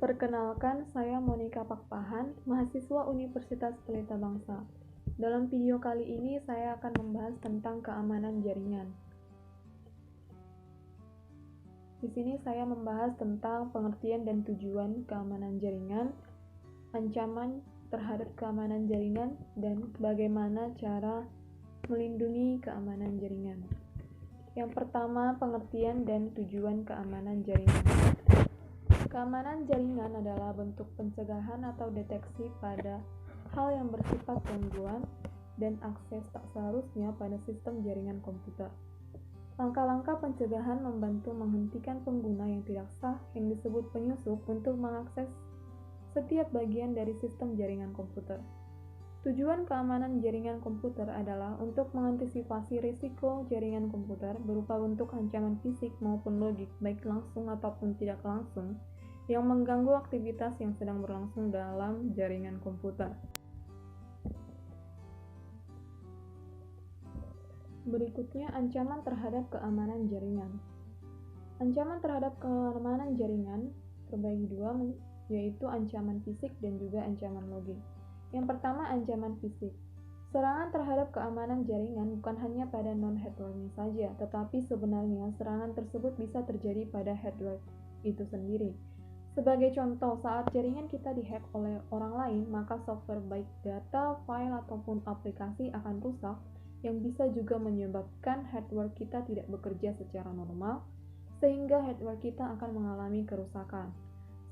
Perkenalkan, saya Monica Pakpahan, mahasiswa Universitas Pelita Bangsa. Dalam video kali ini saya akan membahas tentang keamanan jaringan. Di sini saya membahas tentang pengertian dan tujuan keamanan jaringan, ancaman terhadap keamanan jaringan, dan bagaimana cara melindungi keamanan jaringan. Yang pertama, pengertian dan tujuan keamanan jaringan. Keamanan jaringan adalah bentuk pencegahan atau deteksi pada hal yang bersifat gangguan dan akses tak seharusnya pada sistem jaringan komputer. Langkah-langkah pencegahan membantu menghentikan pengguna yang tidak sah yang disebut penyusup untuk mengakses setiap bagian dari sistem jaringan komputer. Tujuan keamanan jaringan komputer adalah untuk mengantisipasi risiko jaringan komputer berupa bentuk ancaman fisik maupun logik, baik langsung ataupun tidak langsung, yang mengganggu aktivitas yang sedang berlangsung dalam jaringan komputer. Berikutnya, ancaman terhadap keamanan jaringan. Ancaman terhadap keamanan jaringan terbagi dua, yaitu ancaman fisik dan juga ancaman logik. Yang pertama, ancaman fisik. Serangan terhadap keamanan jaringan bukan hanya pada non-hardware-nya saja, tetapi sebenarnya serangan tersebut bisa terjadi pada hardware itu sendiri. Sebagai contoh, saat jaringan kita dihack oleh orang lain, maka software baik data, file, ataupun aplikasi akan rusak, yang bisa juga menyebabkan hardware kita tidak bekerja secara normal, sehingga hardware kita akan mengalami kerusakan.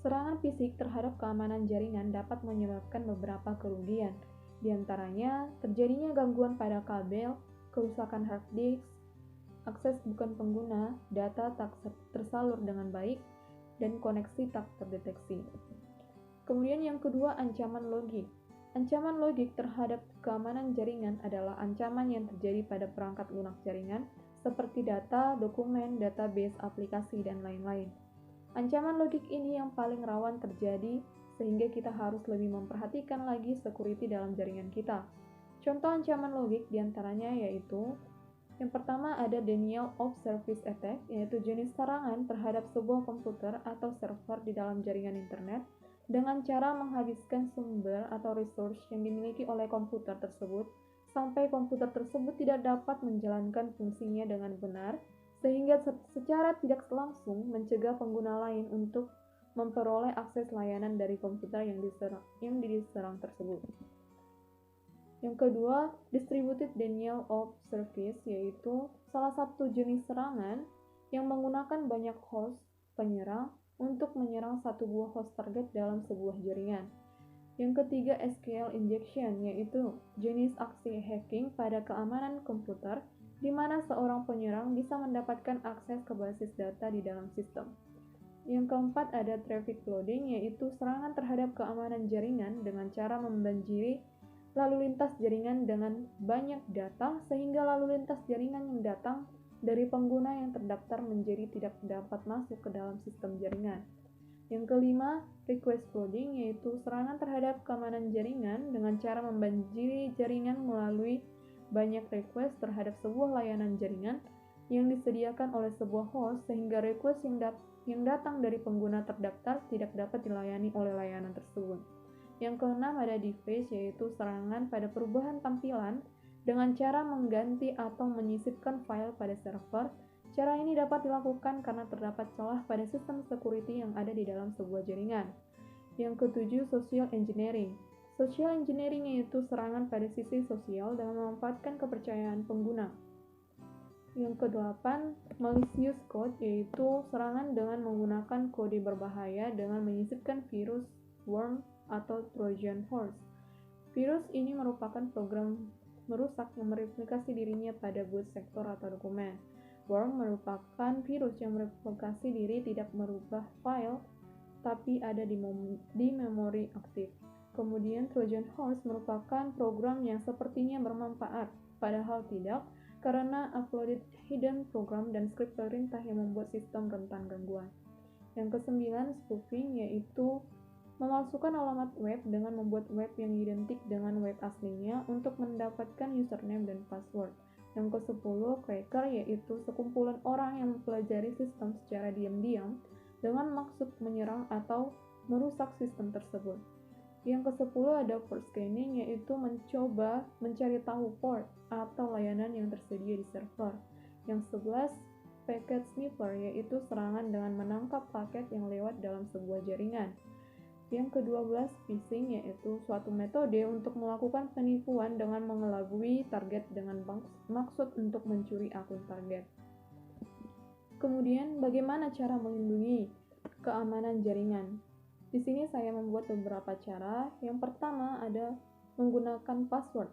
Serangan fisik terhadap keamanan jaringan dapat menyebabkan beberapa kerugian, di antaranya terjadinya gangguan pada kabel, kerusakan hard disk, akses bukan pengguna, data tak tersalur dengan baik, dan koneksi tak terdeteksi. Kemudian yang kedua, ancaman logik. Ancaman logik terhadap keamanan jaringan adalah ancaman yang terjadi pada perangkat lunak jaringan seperti data, dokumen, database, aplikasi, dan lain-lain. Ancaman logik ini yang paling rawan terjadi sehingga kita harus lebih memperhatikan lagi security dalam jaringan kita. Contoh ancaman logik diantaranya yaitu yang pertama ada denial of service attack, yaitu jenis serangan terhadap sebuah komputer atau server di dalam jaringan internet dengan cara menghabiskan sumber atau resource yang dimiliki oleh komputer tersebut sampai komputer tersebut tidak dapat menjalankan fungsinya dengan benar, sehingga secara tidak langsung mencegah pengguna lain untuk memperoleh akses layanan dari komputer yang diserang tersebut. Yang kedua, distributed denial of service, yaitu salah satu jenis serangan yang menggunakan banyak host penyerang untuk menyerang satu buah host target dalam sebuah jaringan. Yang ketiga, SQL injection, yaitu jenis aksi hacking pada keamanan komputer di mana seorang penyerang bisa mendapatkan akses ke basis data di dalam sistem. Yang keempat, ada traffic loading, yaitu serangan terhadap keamanan jaringan dengan cara membanjiri lalu lintas jaringan dengan banyak data sehingga lalu lintas jaringan yang datang dari pengguna yang terdaftar menjadi tidak dapat masuk ke dalam sistem jaringan. Yang kelima, request loading, yaitu serangan terhadap keamanan jaringan dengan cara membanjiri jaringan melalui banyak request terhadap sebuah layanan jaringan yang disediakan oleh sebuah host sehingga request yang datang dari pengguna terdaftar tidak dapat dilayani oleh layanan tersebut. Yang keenam ada deface, yaitu serangan pada perubahan tampilan dengan cara mengganti atau menyisipkan file pada server. Cara ini dapat dilakukan karena terdapat celah pada sistem security yang ada di dalam sebuah jaringan. Yang ketujuh, social engineering. Social engineering yaitu serangan pada sisi sosial dengan memanfaatkan kepercayaan pengguna. Yang kedelapan, malicious code, yaitu serangan dengan menggunakan kode berbahaya dengan menyisipkan virus, worm, atau Trojan horse. Virus ini merupakan program merusak yang mereplikasi dirinya pada boot sektor atau dokumen. Worm merupakan virus yang mereplikasi diri tidak merubah file, tapi ada di memori aktif. Kemudian Trojan horse merupakan program yang sepertinya bermanfaat, padahal tidak, karena uploaded hidden program dan script perintah yang membuat sistem rentan gangguan. Yang kesembilan, spoofing, yaitu memalsukan alamat web dengan membuat web yang identik dengan web aslinya untuk mendapatkan username dan password. Yang ke-10, cracker, yaitu sekumpulan orang yang mempelajari sistem secara diam-diam dengan maksud menyerang atau merusak sistem tersebut. Yang ke-10 ada port scanning, yaitu mencoba mencari tahu port atau layanan yang tersedia di server. Yang 11 packet sniffer, yaitu serangan dengan menangkap paket yang lewat dalam sebuah jaringan. Yang ke-12 phishing, yaitu suatu metode untuk melakukan penipuan dengan mengelabui target dengan maksud untuk mencuri akun target. Kemudian, bagaimana cara melindungi keamanan jaringan? Di sini saya membuat beberapa cara. Yang pertama ada menggunakan password.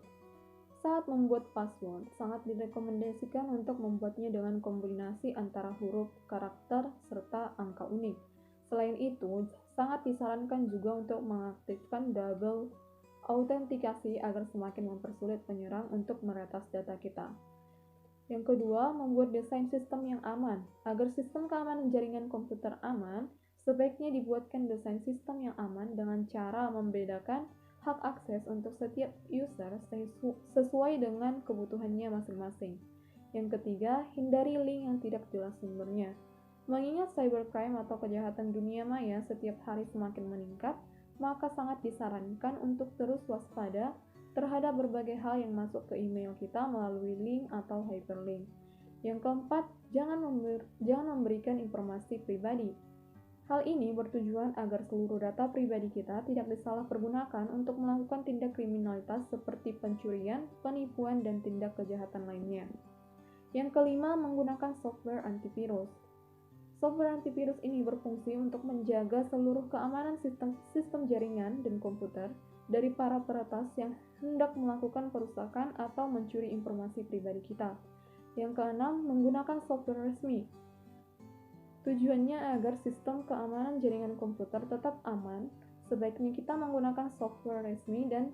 Saat membuat password, sangat direkomendasikan untuk membuatnya dengan kombinasi antara huruf, karakter, serta angka unik. Selain itu, sangat disarankan juga untuk mengaktifkan double autentikasi agar semakin mempersulit penyerang untuk meretas data kita. Yang kedua, membuat desain sistem yang aman. Agar sistem keamanan jaringan komputer aman, sebaiknya dibuatkan desain sistem yang aman dengan cara membedakan hak akses untuk setiap user sesuai dengan kebutuhannya masing-masing. Yang ketiga, hindari link yang tidak jelas sumbernya. Mengingat cybercrime atau kejahatan dunia maya setiap hari semakin meningkat, maka sangat disarankan untuk terus waspada terhadap berbagai hal yang masuk ke email kita melalui link atau hyperlink. Yang keempat, jangan memberikan informasi pribadi. Hal ini bertujuan agar seluruh data pribadi kita tidak disalahpergunakan untuk melakukan tindak kriminalitas seperti pencurian, penipuan, dan tindak kejahatan lainnya. Yang kelima, menggunakan software antivirus. Software antivirus ini berfungsi untuk menjaga seluruh keamanan sistem jaringan dan komputer dari para peretas yang hendak melakukan perusakan atau mencuri informasi pribadi kita. Yang keenam, menggunakan software resmi. Tujuannya agar sistem keamanan jaringan komputer tetap aman, sebaiknya kita menggunakan software resmi dan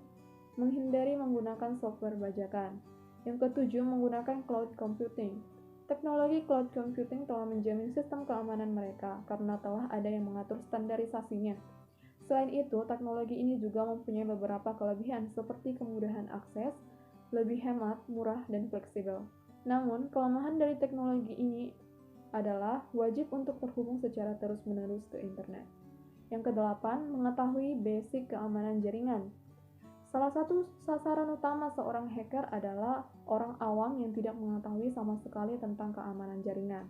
menghindari menggunakan software bajakan. Yang ketujuh, menggunakan cloud computing. Teknologi cloud computing telah menjamin sistem keamanan mereka karena telah ada yang mengatur standarisasinya. Selain itu, teknologi ini juga mempunyai beberapa kelebihan seperti kemudahan akses, lebih hemat, murah, dan fleksibel. Namun, kelemahan dari teknologi ini adalah wajib untuk terhubung secara terus-menerus ke internet. Yang kedelapan, mengetahui basic keamanan jaringan. Salah satu sasaran utama seorang hacker adalah orang awam yang tidak mengetahui sama sekali tentang keamanan jaringan.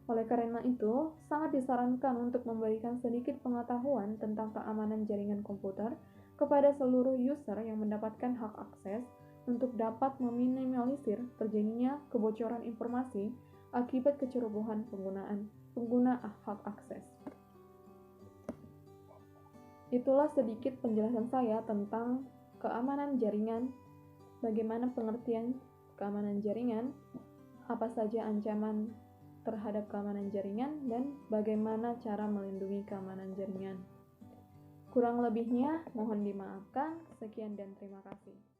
Oleh karena itu, sangat disarankan untuk memberikan sedikit pengetahuan tentang keamanan jaringan komputer kepada seluruh user yang mendapatkan hak akses untuk dapat meminimalisir terjadinya kebocoran informasi akibat kecerobohan pengguna hak akses. Itulah sedikit penjelasan saya tentang keamanan jaringan, bagaimana pengertian keamanan jaringan, apa saja ancaman terhadap keamanan jaringan, dan bagaimana cara melindungi keamanan jaringan. Kurang lebihnya mohon dimaafkan. Sekian dan terima kasih.